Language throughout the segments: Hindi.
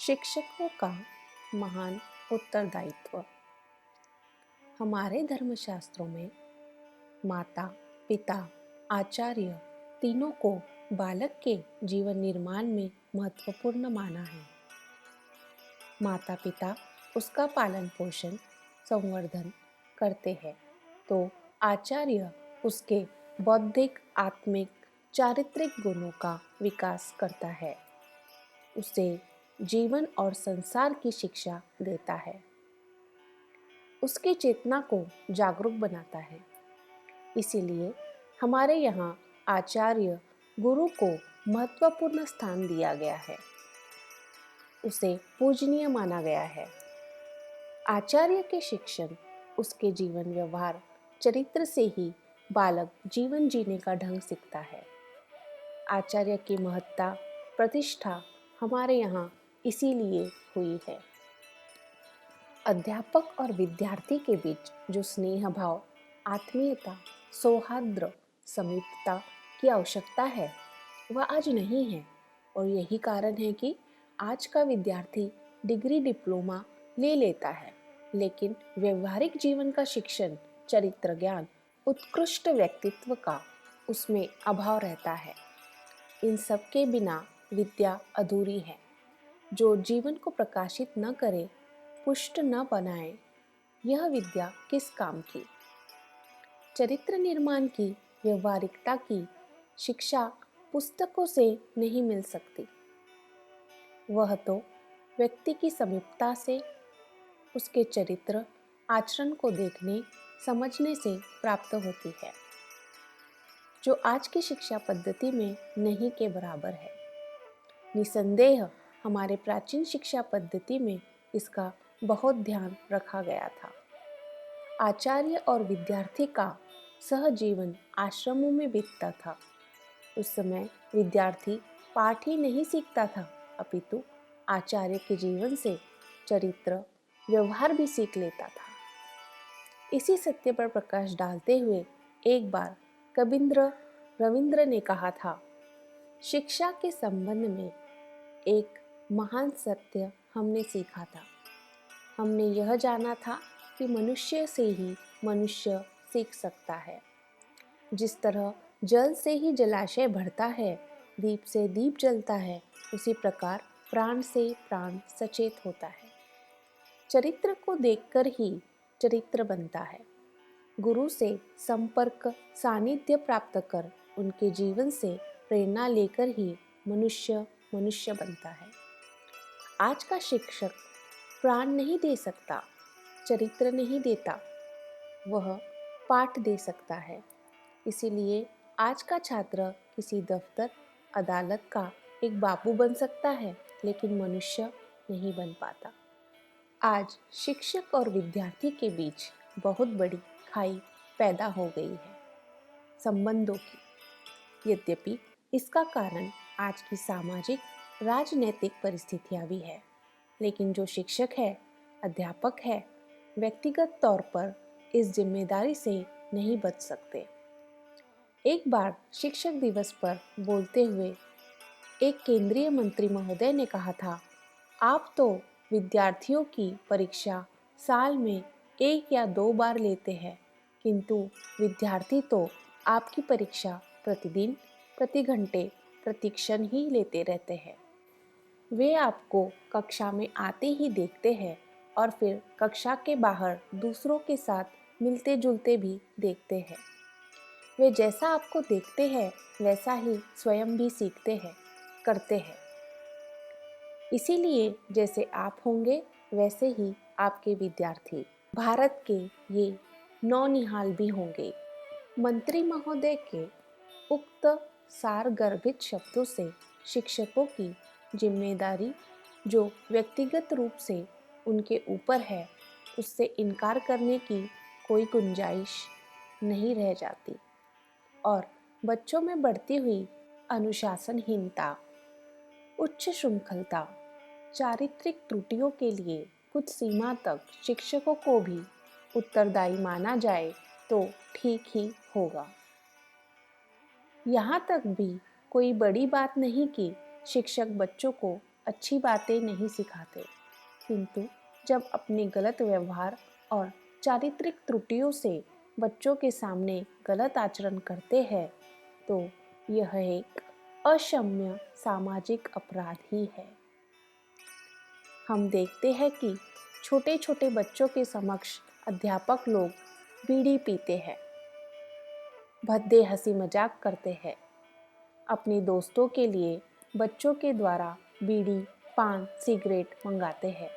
शिक्षकों का महान उत्तरदायित्व। हमारे धर्मशास्त्रों में माता, पिता, आचार्य तीनों को बालक के जीवन निर्माण में महत्वपूर्ण माना है। माता पिता उसका पालन पोषण, संवर्धन करते हैं, तो आचार्य उसके बौद्धिक, आत्मिक, चारित्रिक गुणों का विकास करता है, उसे जीवन और संसार की शिक्षा देता है, उसकी चेतना को जागरूक बनाता है। इसीलिए हमारे यहाँ आचार्य गुरु को महत्वपूर्ण स्थान दिया गया है, उसे पूजनीय माना गया है। आचार्य के शिक्षण, उसके जीवन व्यवहार, चरित्र से ही बालक जीवन जीने का ढंग सीखता है। आचार्य की महत्ता, प्रतिष्ठा हमारे यहाँ इसीलिए हुई है। अध्यापक और विद्यार्थी के बीच जो स्नेह भाव, आत्मीयता, सौहार्द, समीपता की आवश्यकता है, वह आज नहीं है। और यही कारण है कि आज का विद्यार्थी डिग्री, डिप्लोमा ले लेता है, लेकिन व्यवहारिक जीवन का शिक्षण, चरित्र ज्ञान, उत्कृष्ट व्यक्तित्व का उसमें अभाव रहता है। इन सब के बिना विद्या अधूरी है। जो जीवन को प्रकाशित न करे, पुष्ट न बनाए, यह विद्या किस काम की। चरित्र निर्माण की, व्यवहारिकता की शिक्षा पुस्तकों से नहीं मिल सकती। वह तो व्यक्ति की समीपता से, उसके चरित्र आचरण को देखने समझने से प्राप्त होती है, जो आज की शिक्षा पद्धति में नहीं के बराबर है। निसंदेह हमारे प्राचीन शिक्षा पद्धति में इसका बहुत ध्यान रखा गया था। आचार्य और विद्यार्थी का सहजीवन आश्रमों में बीतता था। उस समय विद्यार्थी पाठ ही नहीं सीखता था, अपितु आचार्य के जीवन से चरित्र, व्यवहार भी सीख लेता था। इसी सत्य पर प्रकाश डालते हुए एक बार कबीर रविंद्र ने कहा था, शिक्षा के संबंध में एक महान सत्य हमने सीखा था। हमने यह जाना था कि मनुष्य से ही मनुष्य सीख सकता है। जिस तरह जल से ही जलाशय भरता है, दीप से दीप जलता है, उसी प्रकार प्राण से प्राण सचेत होता है। चरित्र को देखकर ही चरित्र बनता है। गुरु से संपर्क, सानिध्य प्राप्त कर उनके जीवन से प्रेरणा लेकर ही मनुष्य मनुष्य बनता है। आज का शिक्षक प्राण नहीं दे सकता, चरित्र नहीं देता, वह पाठ दे सकता है। इसीलिए आज का छात्र किसी दफ्तर, अदालत का एक बाबू बन सकता है, लेकिन मनुष्य नहीं बन पाता। आज शिक्षक और विद्यार्थी के बीच बहुत बड़ी खाई पैदा हो गई है, संबंधों की। यद्यपि इसका कारण आज की सामाजिक, राजनैतिक परिस्थितियां भी है, लेकिन जो शिक्षक है, अध्यापक है, व्यक्तिगत तौर पर इस जिम्मेदारी से नहीं बच सकते। एक बार शिक्षक दिवस पर बोलते हुए एक केंद्रीय मंत्री महोदय ने कहा था, आप तो विद्यार्थियों की परीक्षा साल में 1 या 2 बार लेते हैं, किंतु विद्यार्थी तो आपकी परीक्षा प्रतिदिन, प्रति घंटे, प्रति क्षण ही लेते रहते हैं। वे आपको कक्षा में आते ही देखते हैं और फिर कक्षा के बाहर दूसरों के साथ मिलते जुलते भी देखते हैं। वे जैसा आपको देखते हैं, वैसा ही स्वयं भी सीखते हैं, करते हैं। इसीलिए जैसे आप होंगे, वैसे ही आपके विद्यार्थी भारत के ये नौनिहाल भी होंगे। मंत्री महोदय के उक्त सारगर्भित शब्दों से शिक्षकों की जिम्मेदारी, जो व्यक्तिगत रूप से उनके ऊपर है, उससे इनकार करने की कोई गुंजाइश नहीं रह जाती। और बच्चों में बढ़ती हुई अनुशासनहीनता, उच्च श्रृंखलता, चारित्रिक त्रुटियों के लिए कुछ सीमा तक शिक्षकों को भी उत्तरदायी माना जाए तो ठीक ही होगा। यहाँ तक भी कोई बड़ी बात नहीं कि शिक्षक बच्चों को अच्छी बातें नहीं सिखाते, किंतु जब अपने गलत व्यवहार और चारित्रिक त्रुटियों से बच्चों के सामने गलत आचरण करते हैं, तो यह एक अक्षम्य सामाजिक अपराध ही है। हम देखते हैं कि छोटे छोटे बच्चों के समक्ष अध्यापक लोग बीड़ी पीते हैं, भद्दे हंसी मजाक करते हैं, अपने दोस्तों के लिए बच्चों के द्वारा बीड़ी, पान, सिगरेट मंगाते हैं।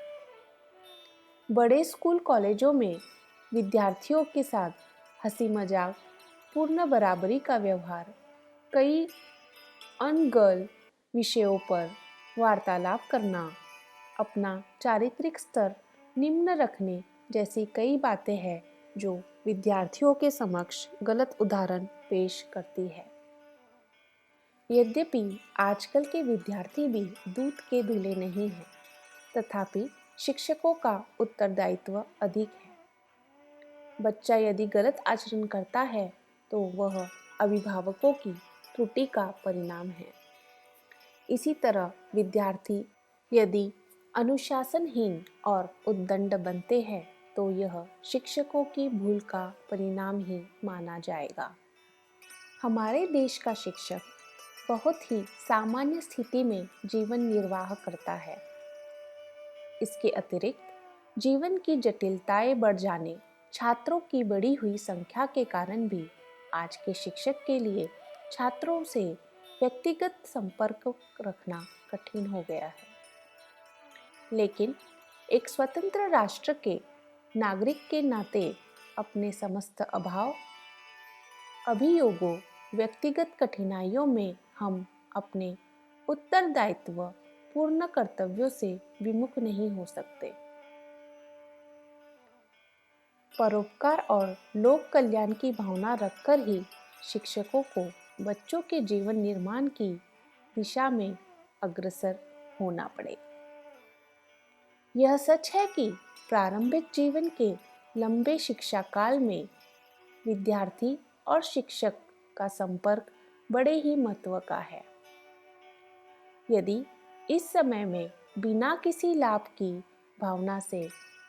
बड़े स्कूल कॉलेजों में विद्यार्थियों के साथ हंसी मजाक, पूर्ण बराबरी का व्यवहार, कई अनगर्ल विषयों पर वार्तालाप करना, अपना चारित्रिक स्तर निम्न रखने जैसी कई बातें हैं जो विद्यार्थियों के समक्ष गलत उदाहरण पेश करती है। यद्यपि आजकल के विद्यार्थी भी दूध के धुले नहीं हैं, तथापि शिक्षकों का उत्तरदायित्व अधिक है। बच्चा यदि गलत आचरण करता है तो वह अभिभावकों की त्रुटि का परिणाम है। इसी तरह विद्यार्थी यदि अनुशासनहीन और उद्दंड बनते हैं तो यह शिक्षकों की भूल का परिणाम ही माना जाएगा। हमारे देश का शिक्षक बहुत ही सामान्य स्थिति में जीवन निर्वाह करता है। इसके अतिरिक्त जीवन की जटिलताएं बढ़ जाने, छात्रों की बढ़ी हुई संख्या के कारण भी आज के शिक्षक के लिए छात्रों से व्यक्तिगत संपर्क रखना कठिन हो गया है। लेकिन एक स्वतंत्र राष्ट्र के नागरिक के नाते अपने समस्त अभियोगों, व्यक्तिगत कठिनाइयों में हम अपने उत्तरदायित्व पूर्ण कर्तव्यों से विमुख नहीं हो सकते। परोपकार और लोक कल्याण की भावना रखकर ही शिक्षकों को बच्चों के जीवन निर्माण की दिशा में अग्रसर होना पड़े। यह सच है कि प्रारंभिक जीवन के लंबे शिक्षा काल में विद्यार्थी और शिक्षक का संपर्क बड़े ही महत्व का है। यदि इस समय में बिना किसी लाभ की भावना से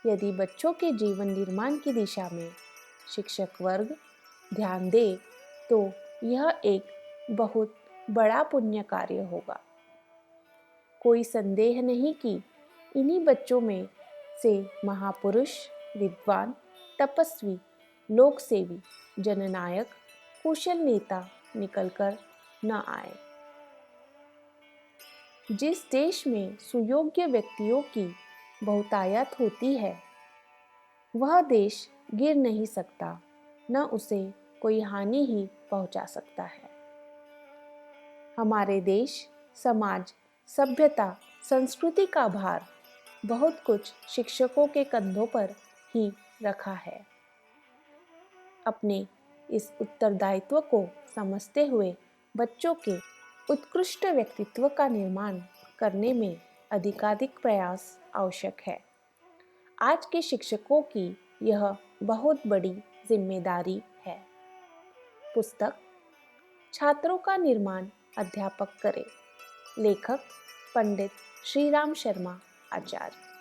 यदि बच्चों के जीवन निर्माण की दिशा में शिक्षक वर्ग ध्यान दे तो यह एक बहुत बड़ा पुण्य कार्य होगा। कोई संदेह नहीं कि इन्हीं बच्चों में से महापुरुष, विद्वान, तपस्वी, लोकसेवी, जननायक, कुशल नेता निकलकर न आए। जिस देश में सुयोग्य व्यक्तियों की बहुतायत होती है, वह देश गिर नहीं सकता, न उसे कोई हानि ही पहुंचा सकता है। हमारे देश, समाज, सभ्यता, संस्कृति का भार बहुत कुछ शिक्षकों के कंधों पर ही रखा है। अपने इस उत्तरदायित्व को समझते हुए बच्चों के उत्कृष्ट व्यक्तित्व का निर्माण करने में अधिकाधिक प्रयास आवश्यक है। आज के शिक्षकों की यह बहुत बड़ी जिम्मेदारी है। पुस्तक छात्रों का निर्माण अध्यापक करे। लेखक पंडित श्रीराम शर्मा आचार्य।